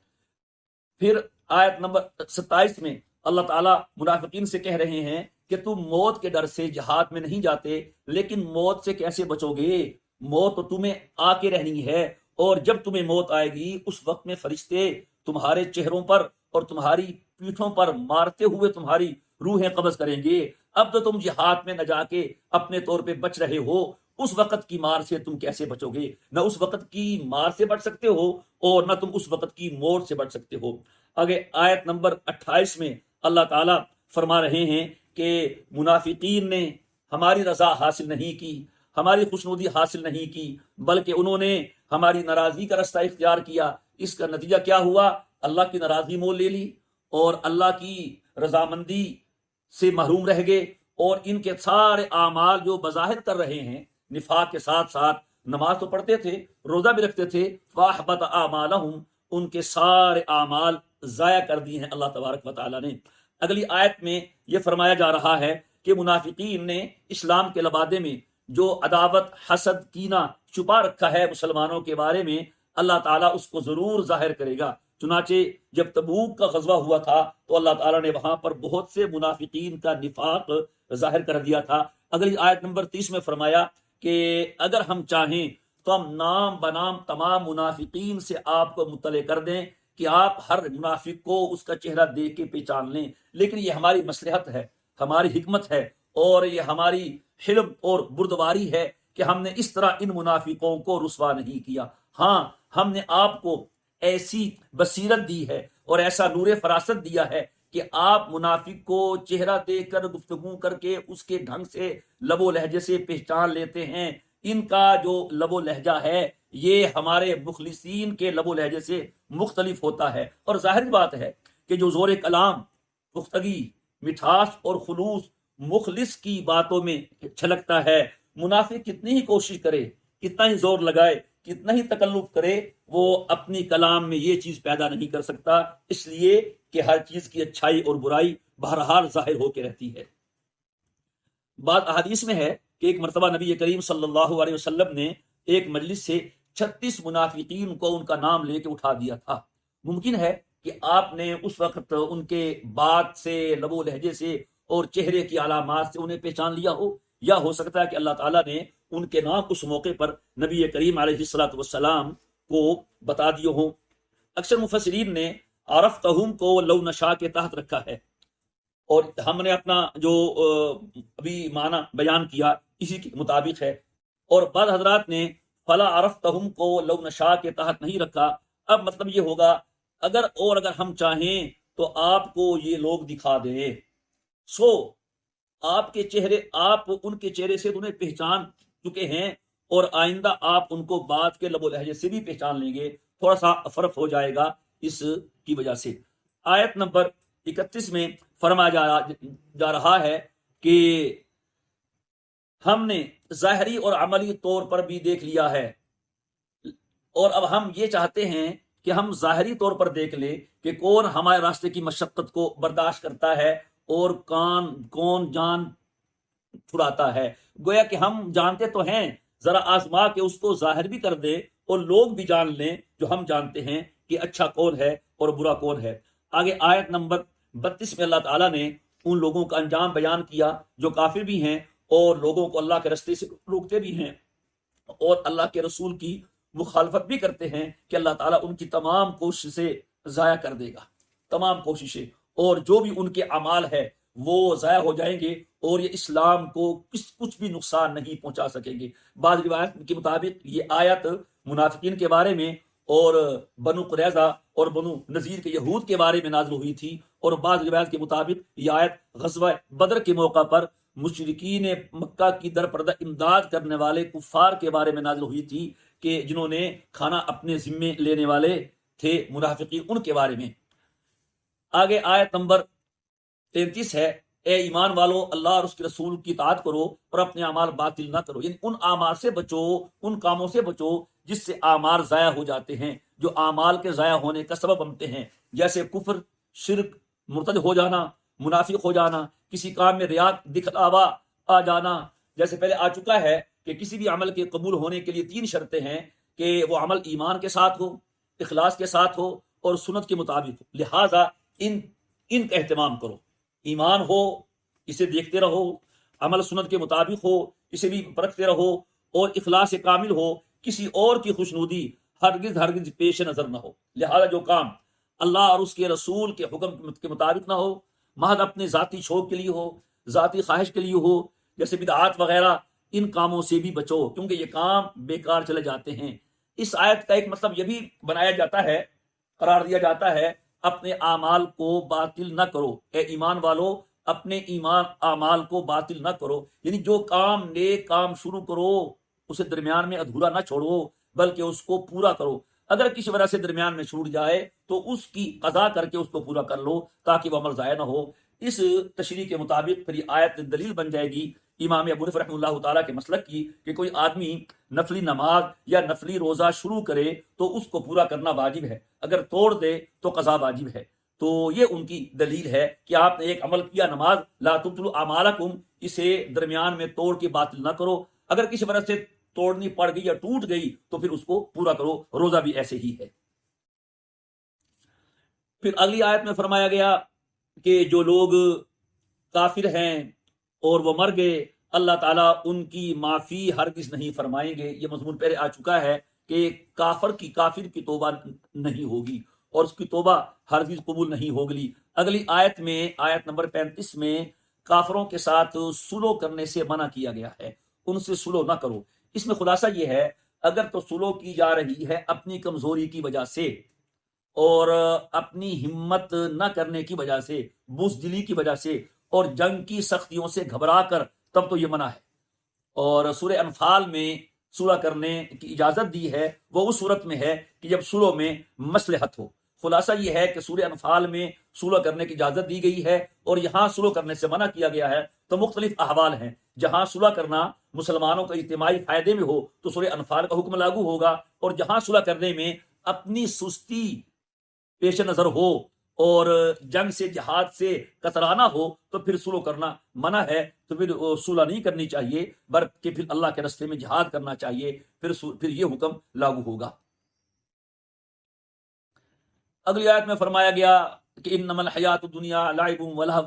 A: پھر آیت نمبر 27 میں اللہ تعالیٰ منافقین سے کہہ رہے ہیں کہ تم موت کے ڈر سے جہاد میں نہیں جاتے، لیکن موت سے کیسے بچو گے؟ موت تو تمہیں آ کے رہنی ہے اور جب تمہیں موت آئے گی اس وقت میں فرشتے تمہارے چہروں پر اور تمہاری پیٹھوں پر مارتے ہوئے تمہاری روحیں قبض کریں گے. اب تو تم جہاد میں نہ جا کے اپنے طور پہ بچ رہے ہو، اس وقت کی مار سے تم کیسے بچو گے؟ نہ اس وقت کی مار سے بچ سکتے ہو اور نہ تم اس وقت کی موت سے بچ سکتے ہو. آگے آیت نمبر 28 میں اللہ تعالیٰ فرما رہے ہیں کہ منافقین نے ہماری رضا حاصل نہیں کی، ہماری خوشنودی حاصل نہیں کی، بلکہ انہوں نے ہماری ناراضگی کا رستہ اختیار کیا. اس کا نتیجہ کیا ہوا؟ اللہ کی ناراضگی مول لے لی اور اللہ کی رضامندی سے محروم رہ گئے اور ان کے سارے اعمال جو بظاہر کر رہے ہیں نفاق کے ساتھ ساتھ نماز تو پڑھتے تھے، روزہ بھی رکھتے تھے، فاحبط اعمالہم، ان کے سارے اعمال ضائع کر دیے ہیں اللہ تبارک و تعالیٰ نے. اگلی آیت میں یہ فرمایا جا رہا ہے کہ منافقین نے اسلام کے لبادے میں جو عداوت، حسد، کینہ چھپا رکھا ہے مسلمانوں کے بارے میں، اللہ تعالیٰ اس کو ضرور ظاہر کرے گا. چنانچہ جب تبوک کا غزوہ ہوا تھا تو اللہ تعالیٰ نے وہاں پر بہت سے منافقین کا نفاق ظاہر کر دیا تھا. اگلی آیت نمبر 30 میں فرمایا کہ اگر ہم چاہیں تو ہم نام بنام تمام منافقین سے آپ کو مطلع کر دیں کہ آپ ہر منافق کو اس کا چہرہ دیکھ کے پہچان لیں، لیکن یہ ہماری مصلحت ہے، ہماری حکمت ہے اور یہ ہماری حلم اور بردباری ہے کہ ہم نے اس طرح ان منافقوں کو رسوا نہیں کیا. ہاں، ہم نے آپ کو ایسی بصیرت دی ہے اور ایسا نور فراست دیا ہے کہ آپ منافق کو چہرہ دیکھ کر گفتگو کر کے اس کے ڈھنگ سے لب و لہجے سے پہچان لیتے ہیں. ان کا جو لب و لہجہ ہے یہ ہمارے مخلصین کے لب و لہجے سے مختلف ہوتا ہے. اور ظاہر بات ہے کہ جو زور کلام، پختگی، مٹھاس اور خلوص مخلص کی باتوں میں چھلکتا ہے، منافق کتنی ہی کوشش کرے، کتنا ہی زور لگائے، کتنا ہی تکلف کرے، وہ اپنی کلام میں یہ چیز پیدا نہیں کر سکتا، اس لیے کہ ہر چیز کی اچھائی اور برائی بہرحال ظاہر ہو کے رہتی ہے. بعض احادیث میں ہے کہ ایک مرتبہ نبی کریم صلی اللہ علیہ وسلم نے ایک مجلس سے 36 منافقین کو ان کا نام لے کے اٹھا دیا تھا. ممکن ہے کہ آپ نے اس وقت ان کے بات سے، لب و لہجے سے اور چہرے کی علامات سے انہیں پہچان لیا ہو، یا ہو سکتا ہے کہ اللہ تعالیٰ نے ان کے نام اس موقع پر نبی کریم علیہ الصلوۃ والسلام کو بتا دیے ہوں۔ اکثر مفسرین نے عرفتہم کو لو نشاء کے تحت رکھا ہے، اور ہم نے اپنا جو ابھی معنی بیان کیا اسی کے مطابق ہے، اور بعض حضرات نے فلا عرفتہم کو لو نشاء کے تحت نہیں رکھا۔ اب مطلب یہ ہوگا اگر ہم چاہیں تو آپ کو یہ لوگ دکھا دیں، سو آپ کے چہرے، آپ ان کے چہرے سے انہیں پہچان چکے ہیں، اور آئندہ آپ ان کو بات کے لب و لہجے سے بھی پہچان لیں گے، تھوڑا سا فرق ہو جائے گا اس کی وجہ سے۔ آیت نمبر 31 میں فرمایا جا رہا ہے کہ ہم نے ظاہری اور عملی طور پر بھی دیکھ لیا ہے، اور اب ہم یہ چاہتے ہیں کہ ہم ظاہری طور پر دیکھ لیں کہ کون ہمارے راستے کی مشقت کو برداشت کرتا ہے اور کون جان چھڑاتا ہے۔ گویا کہ ہم جانتے تو ہیں، ذرا آزما کے اس کو ظاہر بھی کر دے اور لوگ بھی جان لیں جو ہم جانتے ہیں کہ اچھا کون ہے اور برا کون ہے۔ آگے آیت نمبر 32 میں اللہ تعالیٰ نے ان لوگوں کا انجام بیان کیا جو کافر بھی ہیں اور لوگوں کو اللہ کے راستے سے روکتے بھی ہیں اور اللہ کے رسول کی مخالفت بھی کرتے ہیں، کہ اللہ تعالیٰ ان کی تمام کوششیں ضائع کر دے گا، تمام کوششیں، اور جو بھی ان کے اعمال ہے وہ ضائع ہو جائیں گے، اور یہ اسلام کو کچھ بھی نقصان نہیں پہنچا سکیں گے۔ بعض روایت کے مطابق یہ آیت منافقین کے بارے میں اور بنو قریظہ اور بنو نذیر کے یہود کے بارے میں نازل ہوئی تھی، اور بعض روایت کے مطابق یہ آیت غزوہ بدر کے موقع پر مشرکین مکہ کی درپردہ امداد کرنے والے کفار کے بارے میں نازل ہوئی تھی، کہ جنہوں نے کھانا اپنے ذمے لینے والے تھے منافقین، ان کے بارے میں۔ آگے آیت نمبر 33 ہے، اے ایمان والو اللہ اور اس کے رسول کی اطاعت کرو اور اپنے اعمال باطل نہ کرو، یعنی ان اعمال سے بچو، ان کاموں سے بچو جس سے اعمال ضائع ہو جاتے ہیں، جو اعمال کے ضائع ہونے کا سبب بنتے ہیں، جیسے کفر، شرک، مرتد ہو جانا، منافق ہو جانا، کسی کام میں ریا دکھلاوا آ جانا۔ جیسے پہلے آ چکا ہے کہ کسی بھی عمل کے قبول ہونے کے لیے 3 شرطیں ہیں، کہ وہ عمل ایمان کے ساتھ ہو، اخلاص کے ساتھ ہو اور سنت کے مطابق ہو، لہذا ان کا اہتمام کرو۔ ایمان ہو، اسے دیکھتے رہو، عمل سنت کے مطابق ہو، اسے بھی پرکھتے رہو، اور اخلاص کامل ہو، کسی اور کی خوشنودی ہرگز پیش نظر نہ ہو۔ لہذا جو کام اللہ اور اس کے رسول کے حکم کے مطابق نہ ہو، محض اپنے ذاتی شوق کے لیے ہو، ذاتی خواہش کے لیے ہو، جیسے بدعات وغیرہ، ان کاموں سے بھی بچو، کیونکہ یہ کام بیکار چلے جاتے ہیں۔ اس آیت کا ایک مطلب یہ بھی بنایا جاتا ہے، قرار دیا جاتا ہے، اپنے اعمال کو باطل نہ کرو، اے ایمان والو اپنے اعمال کو باطل نہ کرو، یعنی جو کام نیک کام شروع کرو اسے درمیان میں ادھورا نہ چھوڑو، بلکہ اس کو پورا کرو۔ اگر کسی وجہ سے درمیان میں چھوٹ جائے تو اس کی قضا کر کے اس کو پورا کر لو، تاکہ وہ عمل ضائع نہ ہو۔ اس تشریح کے مطابق پھر یہ آیت دلیل بن جائے گی امام ابو حنیفہ رحمہ اللہ تعالیٰ کے مسلک کی، کہ کوئی آدمی نفلی نماز یا نفلی روزہ شروع کرے تو اس کو پورا کرنا واجب ہے، اگر توڑ دے تو قضا واجب ہے۔ تو یہ ان کی دلیل ہے کہ آپ نے ایک عمل کیا، نماز، لا تبطلوا اعمالکم، اسے درمیان میں توڑ کے باطل نہ کرو، اگر کسی وجہ سے توڑنی پڑ گئی یا ٹوٹ گئی تو پھر اس کو پورا کرو، روزہ بھی ایسے ہی ہے۔ پھر اگلی آیت میں فرمایا گیا کہ جو لوگ کافر ہیں اور وہ مر گئے، اللہ تعالیٰ ان کی معافی ہرگز نہیں فرمائیں گے۔ یہ مضمون پہلے آ چکا ہے کہ کافر کی توبہ نہیں ہوگی اور اس کی توبہ ہرگز قبول نہیں ہوگی۔ اگلی آیت میں، آیت نمبر 35 میں کافروں کے ساتھ سلو کرنے سے منع کیا گیا ہے، ان سے سلو نہ کرو۔ اس میں خلاصہ یہ ہے، اگر تو سلو کی جا رہی ہے اپنی کمزوری کی وجہ سے اور اپنی ہمت نہ کرنے کی وجہ سے، بزدلی کی وجہ سے اور جنگ کی سختیوں سے گھبرا کر، تب تو یہ منع ہے۔ اور سورہ انفال میں صلح کرنے کی اجازت دی ہے، وہ اس صورت میں ہے کہ جب صلح میں مصلحت ہو۔ خلاصہ یہ ہے کہ سورہ انفال میں صلح کرنے کی اجازت دی گئی ہے اور یہاں صلح کرنے سے منع کیا گیا ہے، تو مختلف احوال ہیں۔ جہاں صلح کرنا مسلمانوں کا اجتماعی فائدے میں ہو تو سورہ انفال کا حکم لاگو ہوگا، اور جہاں صلح کرنے میں اپنی سستی پیش نظر ہو اور جنگ سے، جہاد سے کترانا ہو تو پھر صلح کرنا منع ہے، تو پھر صلح نہیں کرنی چاہیے، بلکہ پھر اللہ کے راستے میں جہاد کرنا چاہیے، پھر یہ حکم لاگو ہوگا۔ اگلی آیت میں فرمایا گیا کہ انما الحیات الدنیا لعب و لہو،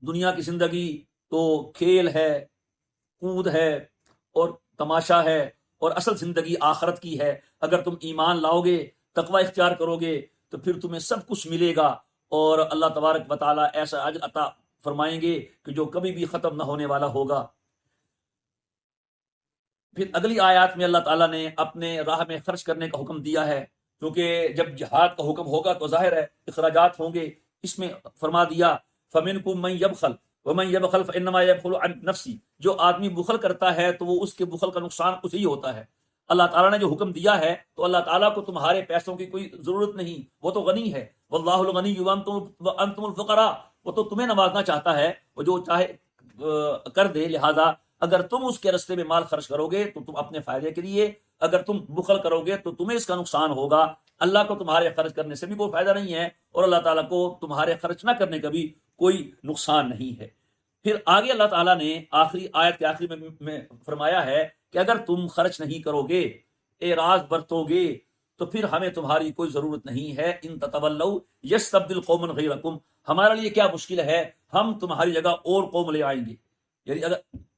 A: دنیا کی زندگی تو کھیل ہے، کود ہے اور تماشا ہے، اور اصل زندگی آخرت کی ہے۔ اگر تم ایمان لاؤ گے، تقوی اختیار کرو گے، تو پھر تمہیں سب کچھ ملے گا، اور اللہ تبارک و تعالیٰ ایسا اجر عطا فرمائیں گے کہ جو کبھی بھی ختم نہ ہونے والا ہوگا۔ پھر اگلی آیات میں اللہ تعالیٰ نے اپنے راہ میں خرچ کرنے کا حکم دیا ہے، کیونکہ جب جہاد کا حکم ہوگا تو ظاہر ہے اخراجات ہوں گے۔ اس میں فرما دیا فَمِنْكُمْ مَنْ يَبْخَلْ وَمَنْ يَبْخَلْ فَإِنَّمَا يَبْخَلُ عَنْ نَفْسِهِ، جو آدمی بخل کرتا ہے تو وہ اس کے بخل کا نقصان اسے ہی ہوتا ہے۔ اللہ تعالیٰ نے جو حکم دیا ہے تو اللہ تعالیٰ کو تمہارے پیسوں کی کوئی ضرورت نہیں، وہ تو غنی ہے۔ واللہ الغنی وانتم الفقراء، وہ تو تمہیں نوازنا چاہتا ہے، وہ جو چاہے کر دے، لہذا اگر تم اس کے راستے میں مال خرچ کرو گے تو تم اپنے فائدے کے لیے، اگر تم بخل کرو گے تو تمہیں اس کا نقصان ہوگا۔ اللہ کو تمہارے خرچ کرنے سے بھی کوئی فائدہ نہیں ہے، اور اللہ تعالیٰ کو تمہارے خرچ نہ کرنے کا بھی کوئی نقصان نہیں ہے۔ پھر آگے اللہ تعالیٰ نے آخری آیت کے آخری میں فرمایا ہے کہ اگر تم خرچ نہیں کرو گے، اعراض برتو گے، تو پھر ہمیں تمہاری کوئی ضرورت نہیں ہے۔ ان تتولوا یستبدل قوما غیرکم، ہمارے لیے کیا مشکل ہے، ہم تمہاری جگہ اور قوم لے آئیں گے۔ یعنی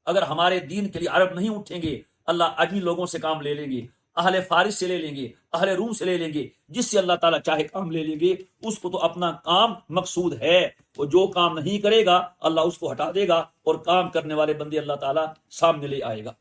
A: اگر ہمارے دین کے لیے عرب نہیں اٹھیں گے، اللہ اجمی لوگوں سے کام لے لیں گے، اہل فارس سے لے لیں گے، اہل روم سے لے لیں گے، جس سے اللہ تعالیٰ چاہے کام لے لیں گے۔ اس کو تو اپنا کام مقصود ہے، وہ جو کام نہیں کرے گا اللہ اس کو ہٹا دے گا، اور کام کرنے والے بندے اللہ تعالیٰ سامنے لے آئے گا۔